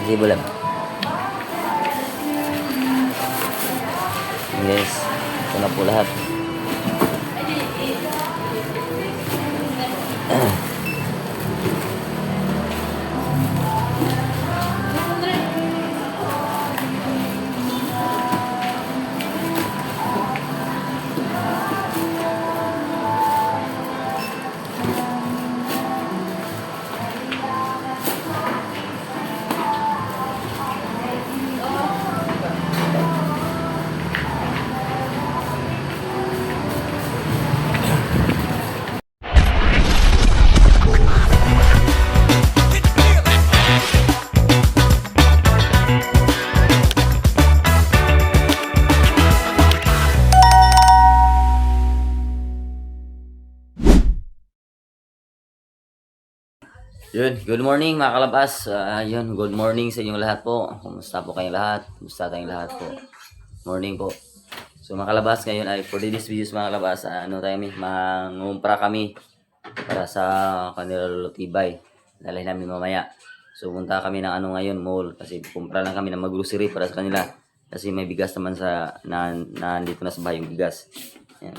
Sibo lang. Guys, ito na po lahat. Yun, good morning mga kalabas. Yun, good morning sa inyong lahat po. Kumusta po kayong lahat? Kumusta tayong lahat po? Morning po. So mga kalabas, ngayon ay for this videos mga kalabas, mangumpra kami para sa kanila lulutibay. Dalhin namin mamaya. So punta kami ng ngayon, mall. Kasi kumpra lang kami ng mag-grocery para sa kanila. Kasi may bigas naman nandito na sa bahay yung bigas. Yan.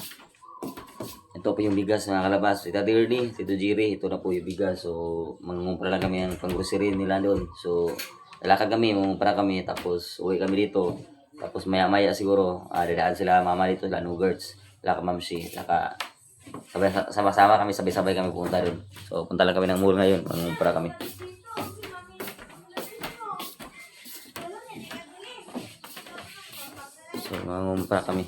Ito po yung bigas mga kalabas. Tita Dirty, Tito Jiri, ito na po yung bigas. So, mangumpra lang kami ng pang-grocery nila doon. So, lalakad kami, mangumpra kami, tapos uwi kami dito. Tapos maya-maya siguro, dadaan sila mama dito, Lanugurts, laka Mamsi, laka sama-sama kami, sabay-sabay kami pupunta doon. So, punta lang kami ng mall ngayon, mangumpra kami. So, mangumpra kami.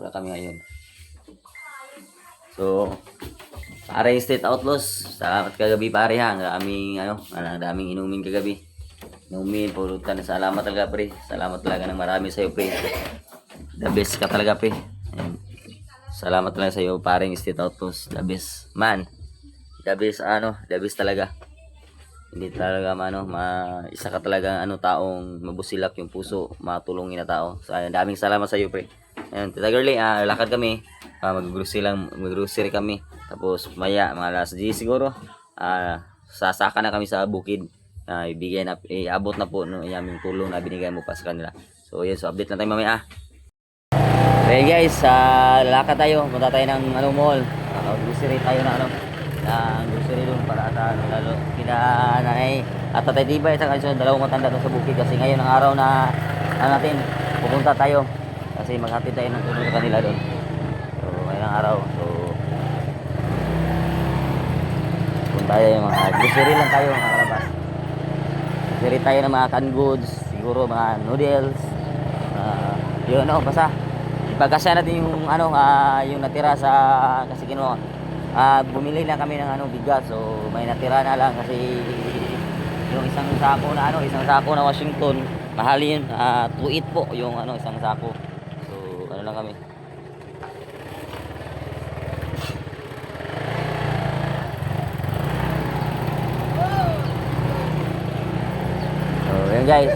Kami ngayon. So, pare State Outlaws, salamat kagabi pare ha. Ang daming inumin kagabi. Inumin, pulutan. Salamat talaga pre. Salamat talaga ng marami sa iyo pre. The best ka talaga pre. Ayan. Salamat talaga sa iyo pare State Outlaws. The best man. The best the best talaga. Hindi talaga isa ka talaga taong mabusilak yung puso, matulungin na tao. So, daming salamat sa iyo pre. Ayan, Tita Girlie, lakad kami. Mag-grocery kami. Tapos maya, mga alas 10 siguro, sasaka na kami sa bukid. Iabot na po yung aming tulong na binigay mo pa sa kanila. So, yun. So, update lang tayo mamaya. Okay guys, lakad tayo. Punta tayo ng mall. Grocery tayo ng grocery doon para sa lalo nanay at tatay Tibay sa kanila dalawang matanda doon sa bukid kasi ngayon ang araw na natin pupunta tayo. Kasi maghatid tayo ng tulong sa kanila doon. So, ngayon ang araw. So, punta tayo mga grocery lang tayo mga kalabas. Grocery tayo ng mga canned goods, siguro mga noodles. Yun basta. Ipagkasya natin yung yung natira sa kasi bumili na kami ng bigas. So, may natira na lang kasi yung isang sako na Washington, mahal yun. 2.8 po yung isang sako. Lang kami. So, yun guys,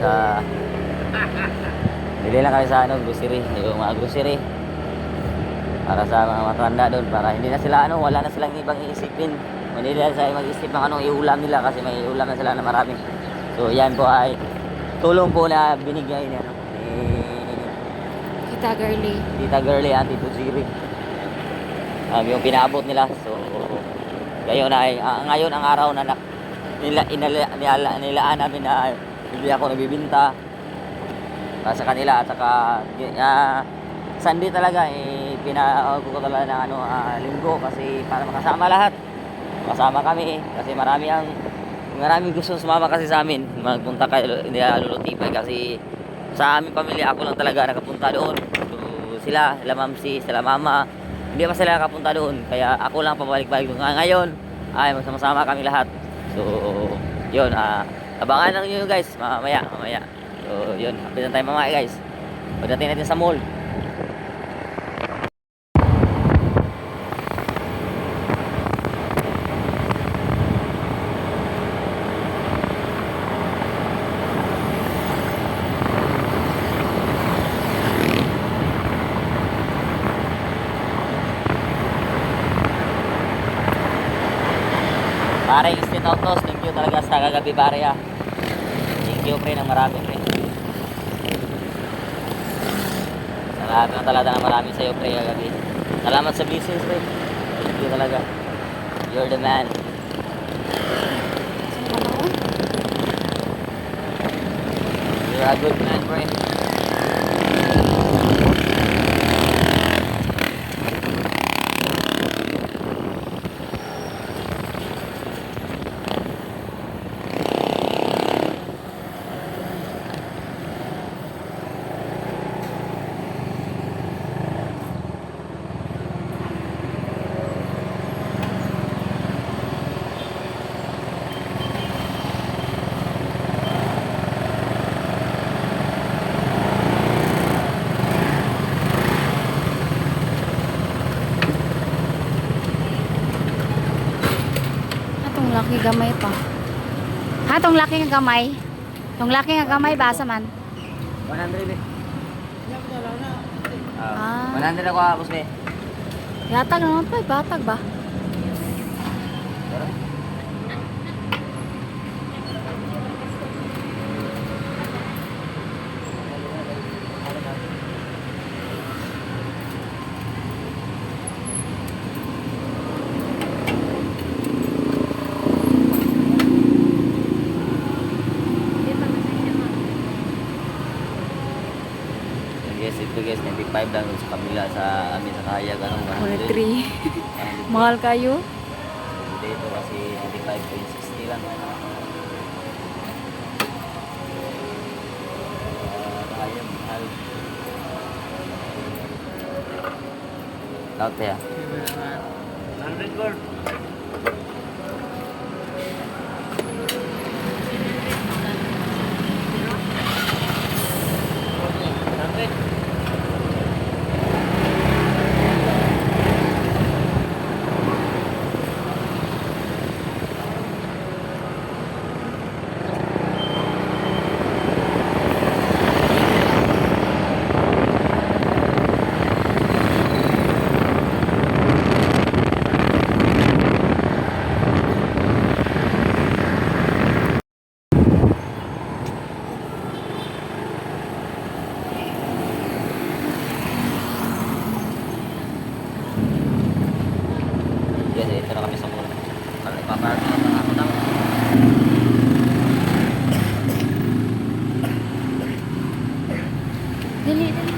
bili lang kami sa grocery, yung mga grocery para sa mga matanda doon, para hindi na sila wala na silang ibang iisipin. Hindi na sila mag-isip ng iulam nila kasi may iulam na sila na marami. So, yan po ay tulong po na binigay ni Tita Girlie at Tito Jiri. Yung pinaabot nila. So, ngayon ang araw na nilaan namin na hindi ako nagbibinta sa kanila at saka Sunday talaga pinako ko talaga ng linggo kasi para makasama lahat. Makasama kami kasi marami gusto sumama kasi sa amin. Magpunta kay Lulutibay kasi sa aming pamilya ako lang talaga nakapunta doon. So, sila Mamsi, sila Mama, hindi pa sila nakapunta doon. Kaya ako lang pabalik-balik doon. Ngayon ay magsama-sama kami lahat. So, yun. Abangan lang nyo guys. Mamaya. So, yun. Update na tayo mamaya guys. Pagdating natin sa mall. Pare, State Outlaws, thank you talaga sa kagabi pare ha. Thank you pre ng marami pre. Salamat na talaga ng marami sa'yo pre kagabi. Salamat sa blessings pre. Thank you talaga. You're the man. You're a good man pre. Atong laki gamay pa. Ha, tong laki nga gamay. Tong laki nga gamay basa man. 100 eh. Ah. 100 ako ha, boss be. Yatag naman pa, batag ba? Guys, ito guys, 95 lang sa kamila sa amin sa kaya ganun 100. 103. Mahal kayo? Dito kasi 95.60 lang. Kaya mahal. Count ya. 100 gold. Yes, ito na kami sa mall. Paparking na mga ako daw. Dali, dali.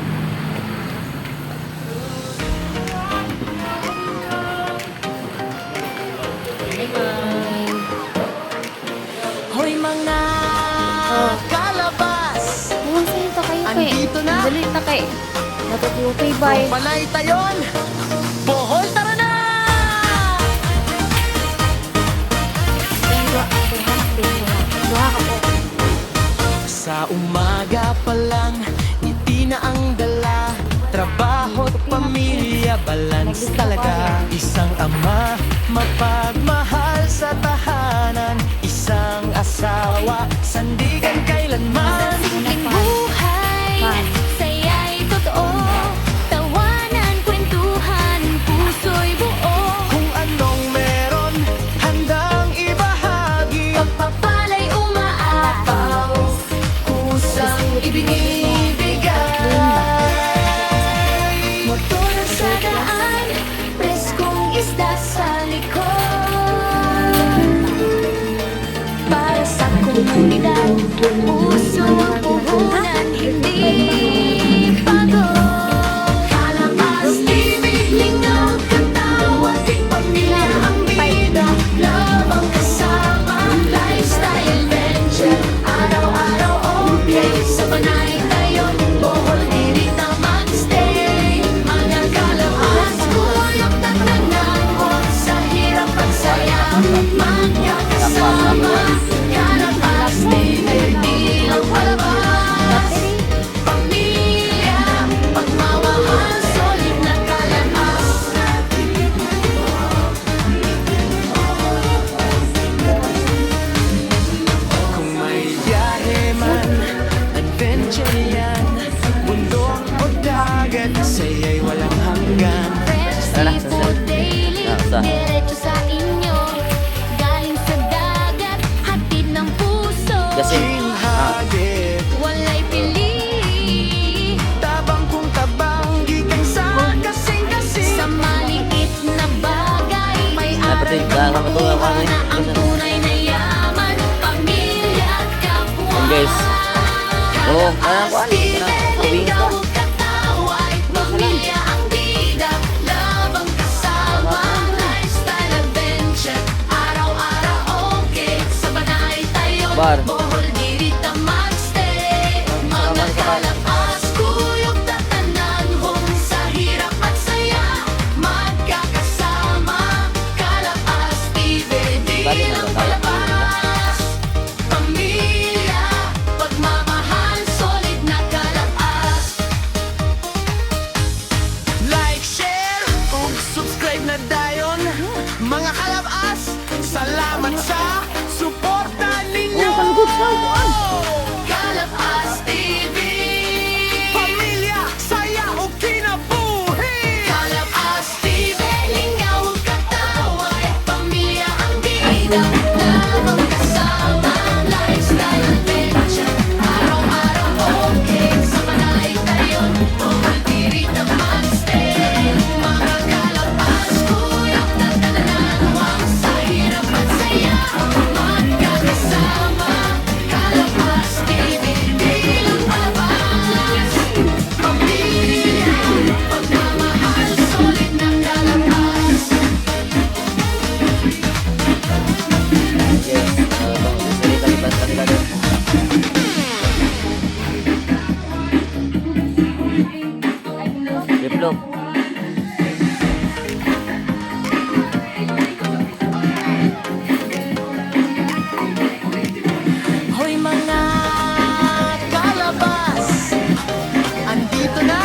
Hoy mga kalabas, Buwan sa'yo ta kayo kay. andito na. Dali ta kay. Natutupay bay. Panay tayon, Bohol tara na! Duha ka po. Sa umaga pa lang, ngiti na ang dala. Trabaho't pamilya, balance talaga. Isang ama, mapagmahal sa tahanan. Isang asawa, sandigan kailanman. Simpleng buhay, Fun. saya'y totoo. Tawanan, kwentuhan, puso'y buo. Kung anong meron, handang ibahagi. Pagpapala'y umaapaw, kusang ibinibigay. Motor sa daan, preskong isda sa likod. Para sa komunidad, puso, puhunan, hindi pagod. Kalabas, ibig, lingap, katawa, ting pamilya ang bida. Love ang kasama, lifestyle, adventure. Araw-araw, okay, sa panay tayo. Bohol, dilit na magstay. Mga kalabas, kuyok na tanawon. Sa hirap at saya, magkakasama. Kalabas, baby, di nakakapatuwa pa rin. ang tunay na yaman, pamilya at kapwa. Yan guys. Oo, parang ko ano. Sabihin ka. Kataway, pamilya ang bida, labang kasama, lifestyle adventure, araw-araw okay, sa Banay tayo, Bar. Bohol diri ta magstay, mga kalapas, kuyog tatanan, home sa hirap at saya, magkakasama, Kalapas TV, di Bali na lang ba tayo? palabas, pamilya, pagmamahal, solid na Kalapas. Like, share, ug subscribe na dayon. Mga kalabas, salamat sa suporta ninyo. Kalapas TV, Pamilya, saya o kinabuhi. Kalapas TV, lingaw kataway, pamilya ang bida, labang kasama, lifestyle adventure, araw-araw okay, sa Banay tayo, Bohol diri ta magstay, mga Kalapas, kuyog tatanan, huwag sa hirap at saya, magkakasama, Kalapas TV, di lang palabas, pamilya, pagmamahal, solid na Kalapas. Yes. Salita-lipas pa nila doon. Flip-flop. Hoy mga kalabas, andito na.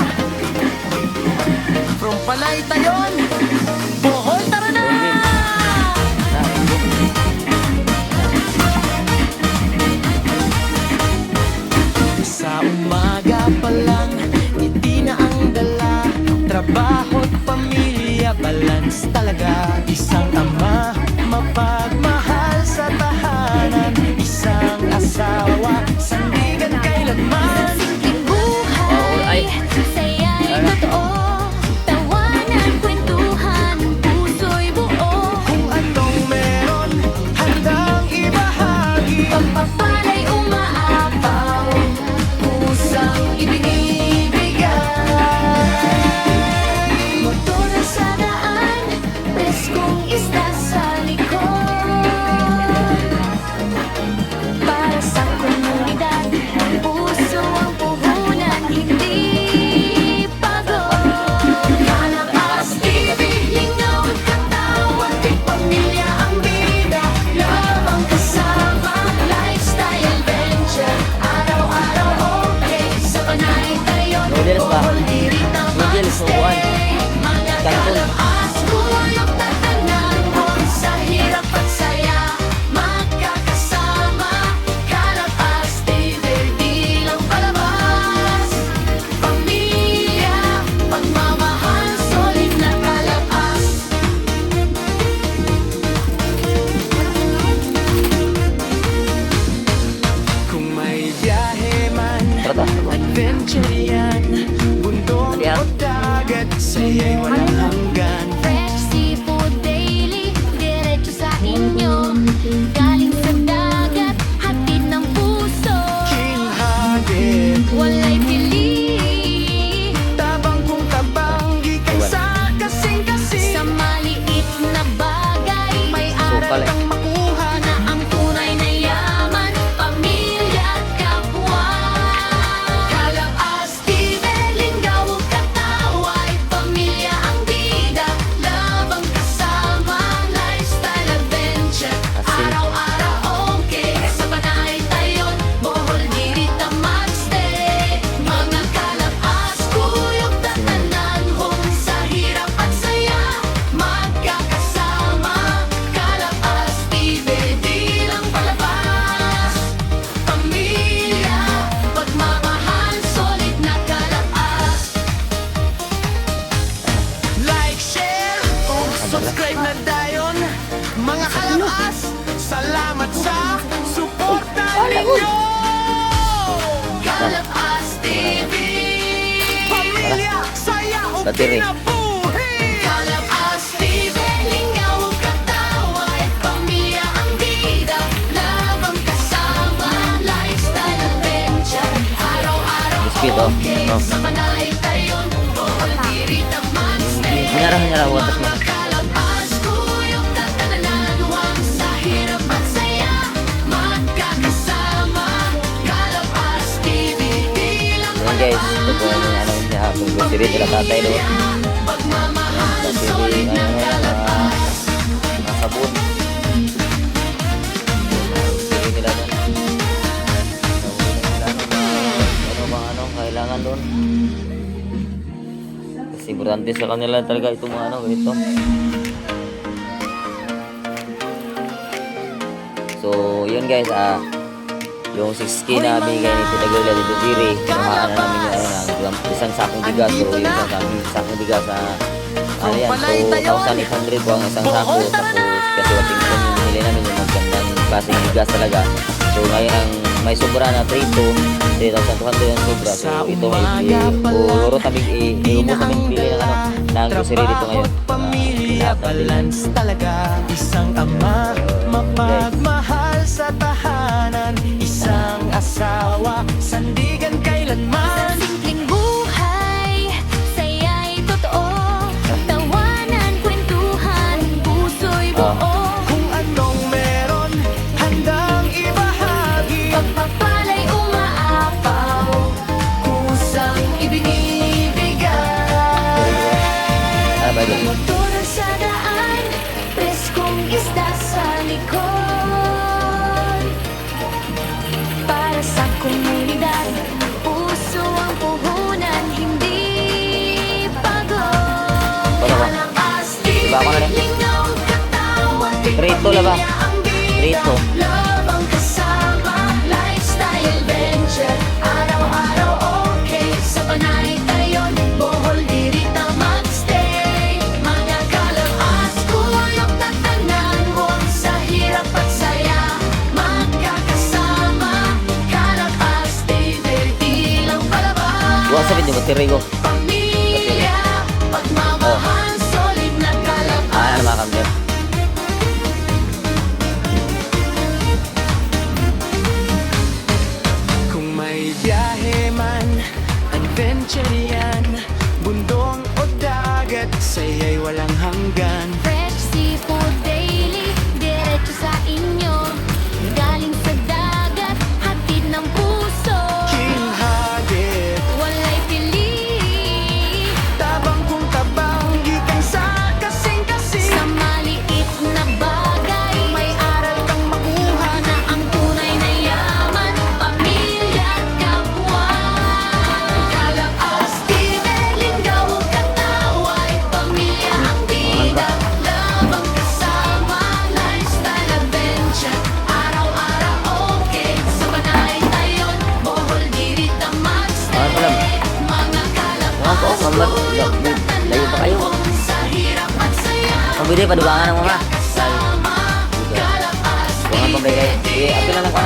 From Palaytayon, Bohol, tara na. Sa umaga pa lang, ngiti na ang dala, trabaho't pamilya, balance talaga. Isang ama, mapagmahal sa tahanan, isang asawa, sandigan kailanman. Simpleng Ay. buhay, saya'y totoo, tawanan, kwentuhan, puso'y buo. Kung anong meron, handang ibahagi. Pagpapala'y umaapaw, pusang ibinibigay. Motor sa daan, preskong isda sa likod. Para sa komunidad, puso ang puhunan, hindi pagod. Kalapas TV, lingaw at katawan, di pamilya ang bida, labang kasama, lifestyle adventure, araw-araw okay, sa Banay tayo, Noodles ba? Bohol diri ta Noodles, magstay, upuan. mga Kangkong. Kalapas, kuyog tatanan, home sa hirap at saya, magkakasama, Kalapas TV, di lang palabas, pamilya, pagmamahal, solid na Kalapas. Kung may biyahe man, Tara, tara. adventure yan, bundok Ano yan? o dagat, saya'y walang hanggan. Fresh seafood daily, diretso sa inyo, galing sa dagat, hatid ng puso, King Hadid, walay pili. tabang kung tabang, gikay sa kasing-kasing. Sa maliit na bagay, may aral Sukal eh. kang makuha na ang tunay na yaman, pamilya at kapwa. Kalapas TV, lingaw kataway, pamilya ang bida, labang kasama, lifestyle adventure, Asin. araw-araw okay, sa Banay tayo, Bohol diri ta magstay, mga Kalapas, kuyog tatanan, home sa hirap at saya, magkakasama, Kalapas TV, di lang palabas, pamilya, pagmamahal, solid na Kalapas. Like, share, o subscribe na dayon. Mga kalabas, salamat sa suporta ninyo. Kalapas TV, Pamilya, saya o Battery. kinabuhi. Kalapas TV, lingaw kataway, biscuit, oh. Oh. Sa panay tayon, bohol diri taman stay. Hanyara, watas mo. Kalapas, kuyog tatananan, huwag sa hirap at saya. Magkakasama, Kalapas TV, di lang Ayan guys, ito po yung ano niya, kung grocery nila tatay doon. pagmamahal, Kasi solid na ano yan, Kalapas. sabon. Grocery nila doon. Ano bang ano, kailangan doon. Kasi importante sa kanila talaga itong mga ano, ito. So, yun guys, yung 6K na bigay ni Tita Gloria dito diri, kinuhaan na namin yung ano, ng isang sakong bigas. So, yung sakong bigas na ano yan, so 1,800 po ang isang sako. Tapos kasi wating po yung binili namin yung magandang klaseng bigas talaga. So, ngayon ang may sobra na 3,200 yung sobra. So, ito may loro tabing iubos namin pili ng ano, ng grocery dito ngayon. Pamilya, balance talaga. Isang ama, mapagmahal sa tahanan. Isang asawa, sandigan kailanman. Simpleng buhay, saya'y totoo. Tawanan, kwentuhan, puso'y buo. Kung anong meron, handang ibahagi. Pagpapala'y umaapaw, kusang ibinibigay. Ano ba yun? Motor sa daan, preskong isda sa likod. Para sa komunidad, puso ang puhunan, hindi pagod. Wala ba? Kalapas, Diba ako na rin? linaw, katawan, Prito la ba? pamilya ang bilang. Prito. Love ang kasama, lifestyle adventure. Araw-araw okay, sa panay tayon, bohol diri ta magstay. Mga kalapas, kuyog tatanan, huwag sa hirap at saya. Magkakasama, Kalapas TV, di lang palabas. Iwan sa video, matirigo. Pamilya, pagmamahal, solid na Kalapas. Ano mga kamder? Kung may biyahe man, adventure yan. Bundong o dagat, saya'y walang hanggan. Fresh seafood daily, diretso sa inyo. Galing sa dagat, hatid ng puso. Kinhagit, Walay pili, tabang kung tabang, gikan sa kasing-kasing. sa maliit na bagay. May aral kang makuha na ang tunay na yaman. Pamilya at kapwa. Kalapas TV, linggaw o kataway. Pamilya ang bida, love ang kasama. Lifestyle adventure, araw-araw okay. Sa panay tayon, bohol diri ta magstay. Ano lang? Mga kalapas, Mga po, mambat. Layo pa kayo. sa hirap at saya. Ang bili, padubangan ng mga. Kasama, Kalapas Buwangan pa ba kayo? Sige, apil na lang pa.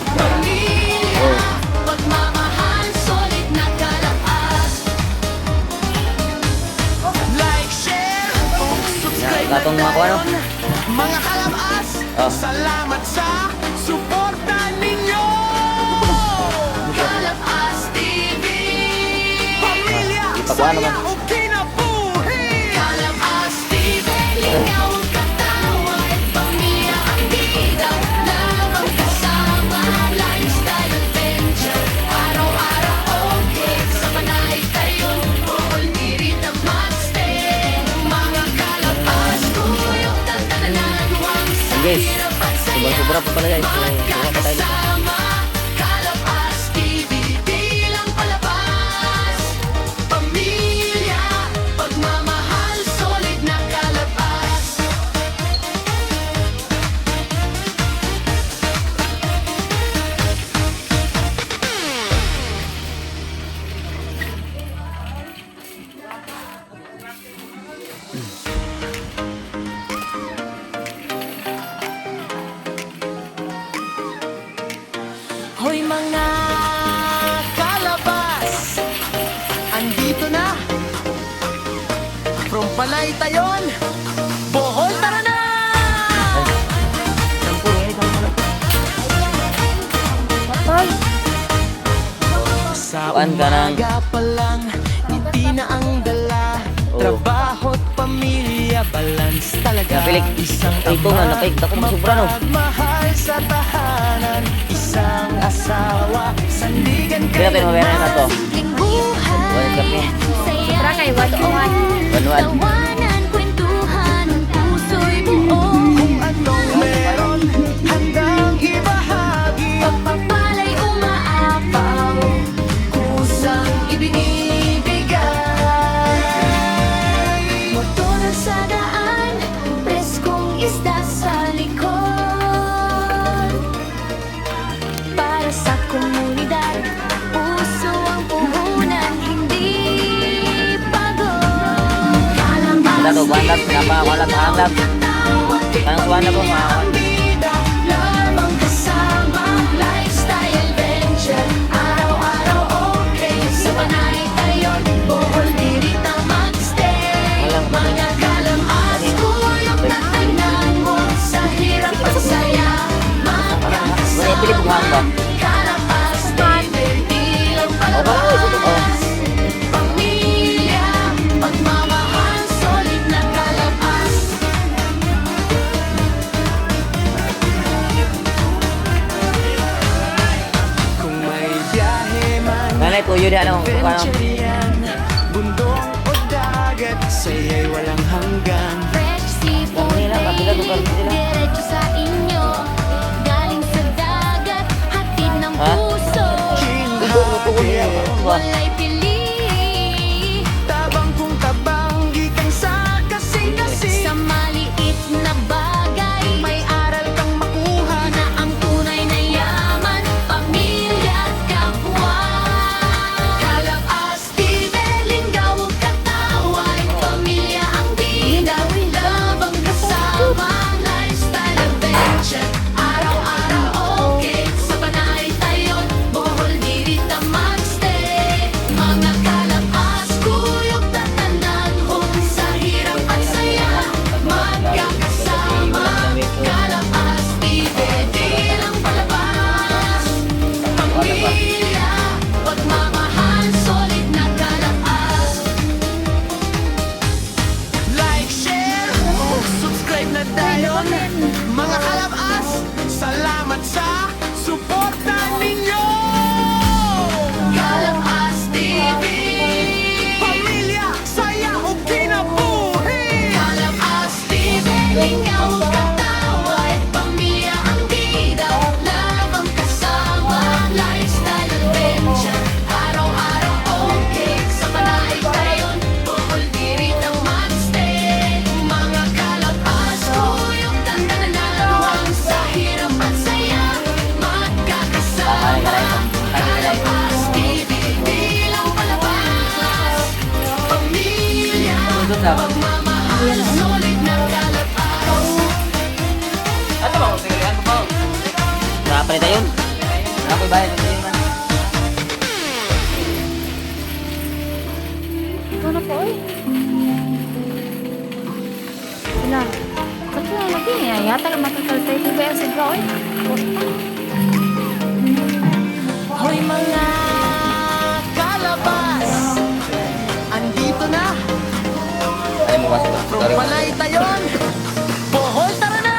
Pamilya, Oh. pagmamahal, solid na Kalapas. Like, share, o subscribe Natong na mga kuha, no? tayo. Mga kalabas, Oh. salamat sa suporta ninyo. Kalapas TV. Pamilya, Ipagawa naman. saya o kinabuhi. Kalapas TV, linggaw ang katawan. Pamilya ang bida, love ang kasama. Lifestyle adventure, araw-araw okay. Sa panay tayon, bohol diri ta magstay. Mga kalapas, kuyog tatanan, huwag sa Guys, hirap at saya. sobra pa pala guys. So, kuha pa tayo. Magkakasama, Kalapas TV, di lang palabas. Pamilya, pagmamahal, solid na Kalapas. Kuan ka ng... umaga pa lang, ngiti na ang dala. Oo. Trabaho't pamilya, balance talaga. Napilik. Isang Ay, ito nga, napaik. Dako magsubra, no? mapagmahal sa tahanan. Isang asawa, sandigan Kaya tayo mabaya na to. Simpleng buhay, Wala kape. Sobra kay Wadwan. Banuan. tawanan, kwentuhan, puso'y buo. kung anong meron, handang ibahagi. Pagpapala'y umaapaw, kusang ibinibigay. Motor sa daan, preskong isda sa likod. Para sa komunidad, puso ang puhunan, hindi pagod. Wala to, kuan lab. Napakakuan lab, Kanang kuan na po, mga kuan. Bida, lamang kasama, lifestyle adventure. Araw-araw okay, sa Panaytayon, Bohol dirita magstay. Walang Mga kalamas, kuyog na tanan mo, sa hirap at saya, Wala yung Pilip buhang ba? Kalapas, baby, di lang palabas. Pamilya, pagmamahal, solid na kalapas. Kung may biyahe man, Nanay, tuyo di ano. Kuan adventure yan. Bundok o dagat, saya'y walang hanggan. Fresh seafood Dami na, kapila ko karon sila. diretso sa inyo. Galing sa dagat, hatid ng Ha? puso. Walay pili. Tabang kung tabang, gikan sa kasing-kasing. Sa maliit na bagay, May aral kang makuha na ang tunay na yaman, pamilya at kapwa. Kalapas, tibeling, gawag kataway, pamilya ang bida, labang kasama, lifestyle adventure. Araw-araw okay, sa Panaytayon, Bohol dirita magstay. Mga kalapas, kuyog tatanan, hong sa hirap at saya, magkakasama. Kalapas, di lang palabas. Pamilya, pagmamahal, solid na kalapas. Like, share, subscribe na tayo. Mga kalabas, salamat sa suporta ninyo. Kalapas TV. Pamilya, saya o kinabuhi. Kalapas TV. Ikaw ang kataway, pamilya ang bida, labang kasama, lifestyle adventure. Araw-araw okay, sa Panaytayon, Bohol dirita magstay. Mga kalapas, kuyog tatanan, sa hirap at saya, magkakasama. Kalapas TV, di lang palabas. Pamilya, pagmamahal, solid na kalapas. Ano ba? Tingalian mo ba? Nakapalita yun. Ako'y bayad ito yun. Ikaw na po eh. Sila. Kasi na lagi niya. Yata lang matataltay ko ba sa bro eh. Hoy mga kalabas, andito na Ay mo kasi. from Sorry. Panaytayon, Bohol, tara na!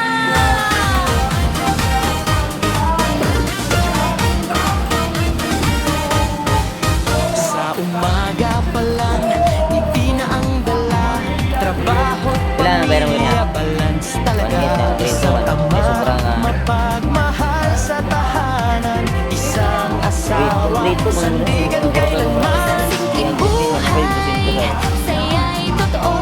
Sa umaga pa lang, ngiti na ang dala. Trabaho, Ilan ang bayaran mo niya? balance talaga. One hit na, grade Isang one. ama, May sobrang, mapagmahal sa tahanan. Isang asawa, Grade two, sandigan kailanman. Simpleng buhay, saya'y totoo.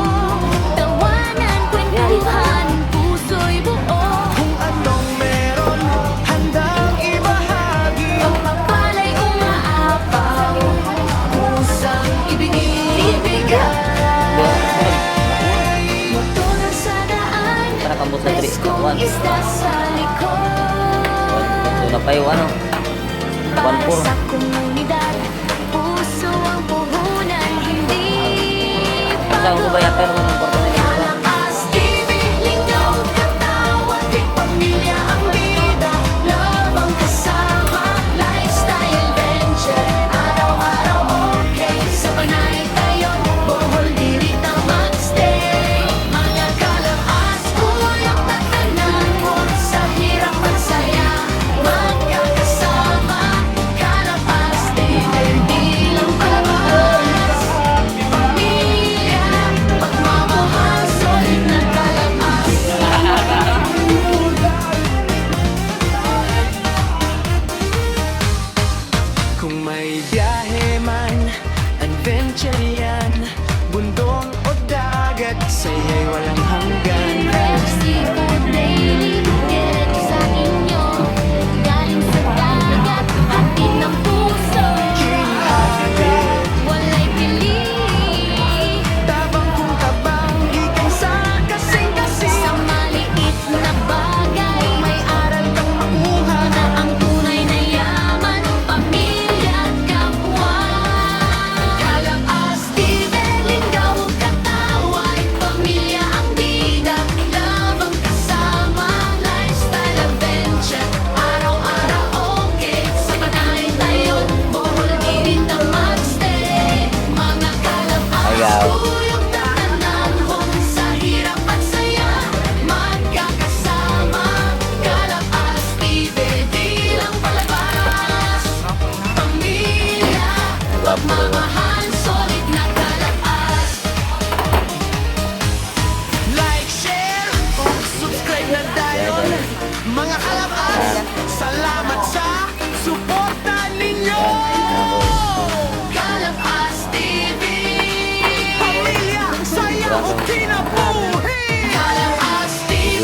Tawanan, kwentuhan, puso'y buo. Kung anong meron, handang ibahagi. Pagpapala'y umaapaw, kusang ibinibigay. Motor sa daan, Para kambot sa 3. preskong 1. isda sa likod. So na pa yung ano. Para 1-4. sa komunidad, puso ang puhunan, hindi Saan ko ba yata naman ang porto na ito? Kalapas TV, linggaw, katawan, di pamilya ang bida, labang kasama, lifestyle adventure. Araw-araw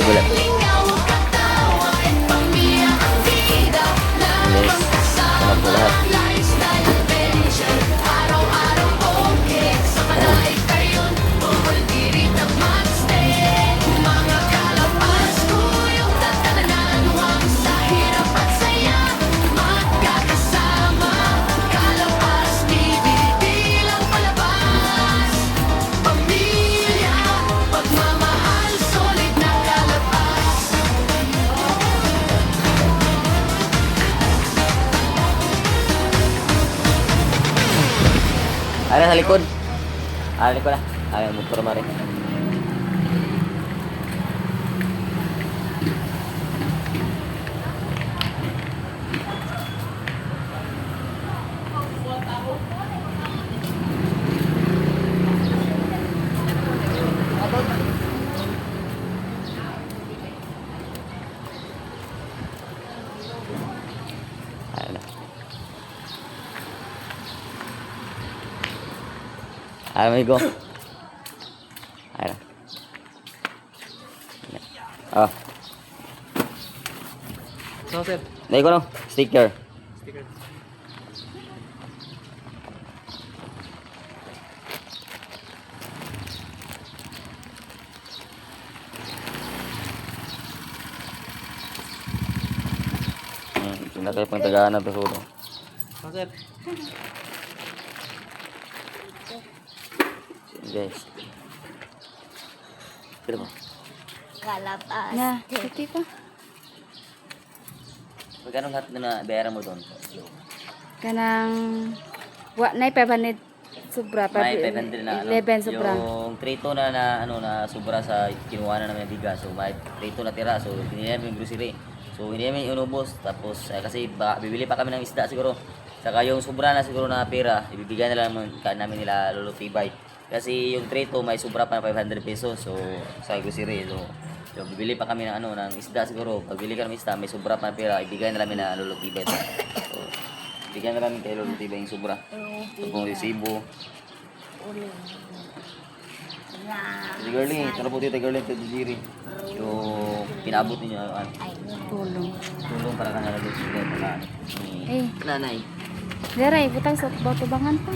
bulat. Lingaw, katawan, pamilya ang vida. Yes. Salamat po lahat. Lifestyle adventure, araw-araw okay. Sa panay kayon, bukol diri na magstay. Mga kalapas ko yung tatananan, huwag sa hirap at saya. Magkakasama, kalapas, di lang palabas. Pamilya, pagmamahal, solid na kalapas. Ano sa likod? Likod na. Ayaw, motor mari. Ayaw na. Ayaw, amigo. Ayaw na. Oh. So, sir. Dahil ko no, sticker. Sticker. Hindi kayo pang tagaan ng tasuro. So, sir. Guys. Kira mo? Na, pati pa. Magkano lahat na bayaran mo doon? Kanang wa na 500 sobra pa. May 500 na ano. 11 sobra. Yung trito na ano na sobra sa kinuha na namin ng bigas. So may trito na tira. So hindi namin yung grocery. So hindi namin inubos. Tapos kasi bibili pa kami ng isda siguro. Saka yung sobra na siguro na pera, ibibigay na lang namin nila Lolo Tibay. Kasi yung trito may sobra pa na 500 pesos. So sa grocery. So bibili pa kami ng ano ng isda siguro. Pag bili ka ng isda, may sobra pa na pera, ibigay na namin na Lolo Tibay. So bigyan na namin kay Lolo Tibay yung sobra. So kung resibo. Si Girlie, tara po dito Girlie, ito diri. Yung pinabot ninyo ano, Tulong. tulong para kanila dito sa Eh, nanay. Deray, butang sa batubangan pa.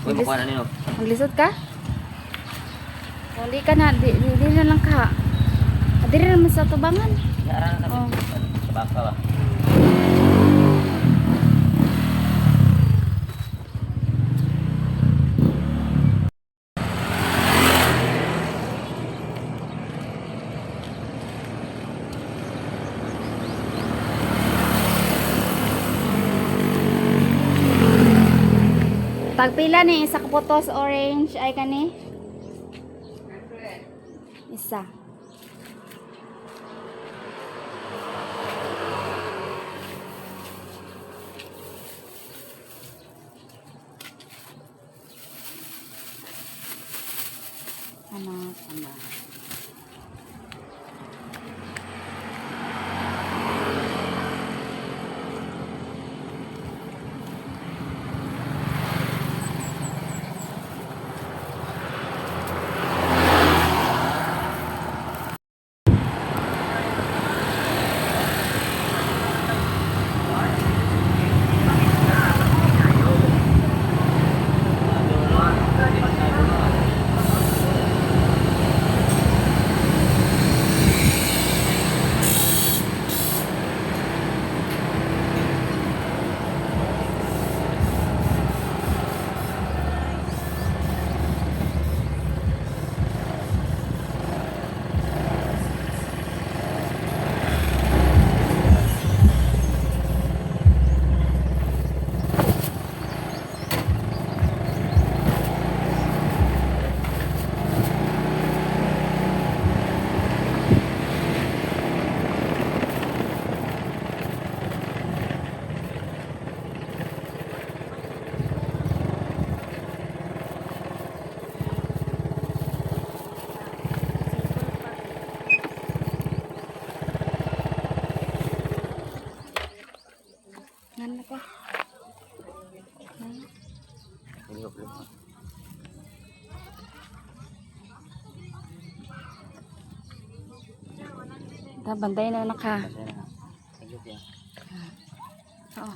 Uy, makuha na nino. Maglisod ka? Wali ka na, di na lang ka. Diri naman sa tubangan. Yara na Oh. kami. Sa baka ba? Tagpila ni isa ka putos orange ay kani. Isa. Sama. Bantay na anak ha. Oo.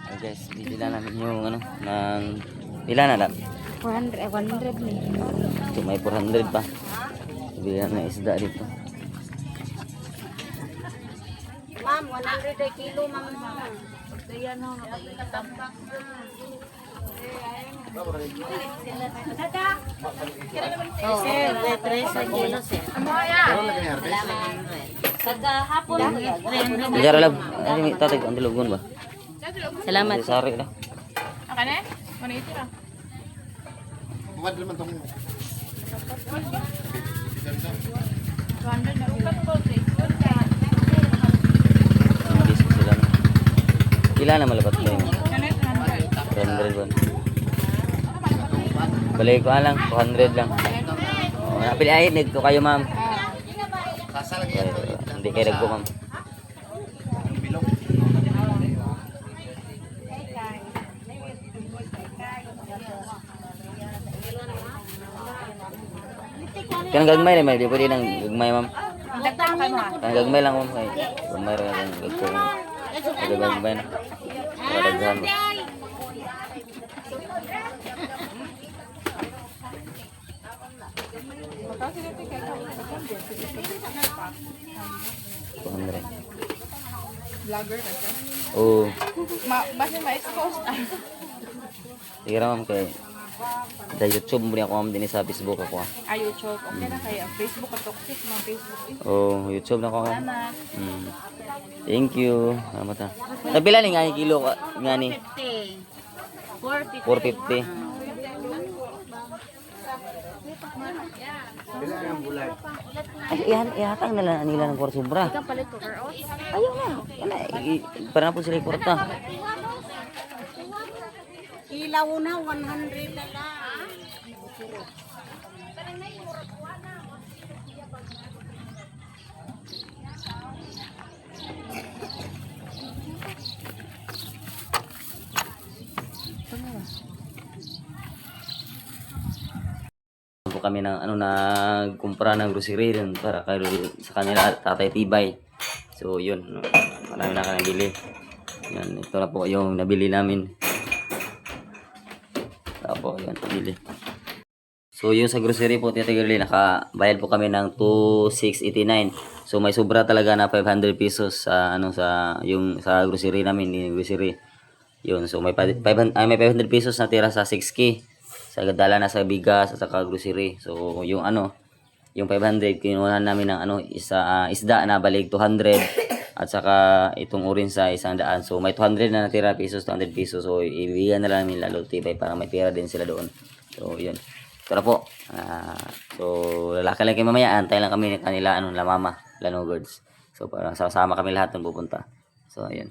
Okay guys, bibila namin yung ano, ng pila na lang. 400, 100 ni. So, may 400 pa. Bibili na ng isda dito. Ma'am, 100 ay kilo, ma'am. Ayan ho, nakatambak na. Sir, 3 sa kilo, sir. Kagahapon, Bicara lang. Ay, may tatay, ang dilugon ba? salamat. Sari lang. Sila na. Pila na malapat ko yun. 100 ba? Balik ko lang, 200 lang. Oh, napili ay, nagko kayo ma'am. Hindi kayo nagko ma'am. Kanang gagmay na may di pwede nang gagmay ma'am. Kanang gagmay lang ma'am kay gagmay ra kan gagko. Gagmay na. Wala daghan mo. Vlogger ka siya. Oh, Basta ma-expose. sige ra ma'am kay sa YouTube mo ako ma'am din sa Facebook ako. YouTube. Okay na kaya. Facebook ka toxic mga Facebook. Oh, YouTube na ako. Salamat. Thank you. Salamat ha. Napila ni nga kilo ka nga ni 450. Ay, ihatang na lang nila ng sobra. Ayaw na. Wala. Para na po sila kwarta. Ilaw na, 100 na lang. Po kami ng ano nagkumpra ng grocery dun para kay sa kanila Tatay Tibay. So yun, no, marami na kami nabili. Yan, ito na po yung nabili namin. Tapos yun, nabili. So yung sa grocery po titagali nakabayad po kami ng 2,689. So may sobra talaga na 500 pesos sa ano sa yung sa grocery namin, yung grocery. Yun, so may 500 pesos na tira sa 6K. Sa dala na sa bigas at saka grocery. So yung ano, yung 500 kinuha namin ng ano isda na balik 200 at saka itong orin sa 100. So may 200 na natira pesos, 200 pesos. So ibigyan na lang namin lalo Tibay para may pera din sila doon. So yun. Tara po. So lalaki lang kayo mamaya, antay lang kami kanila ano la mama, Lanogords. So parang sama kami lahat ng pupunta. So ayun.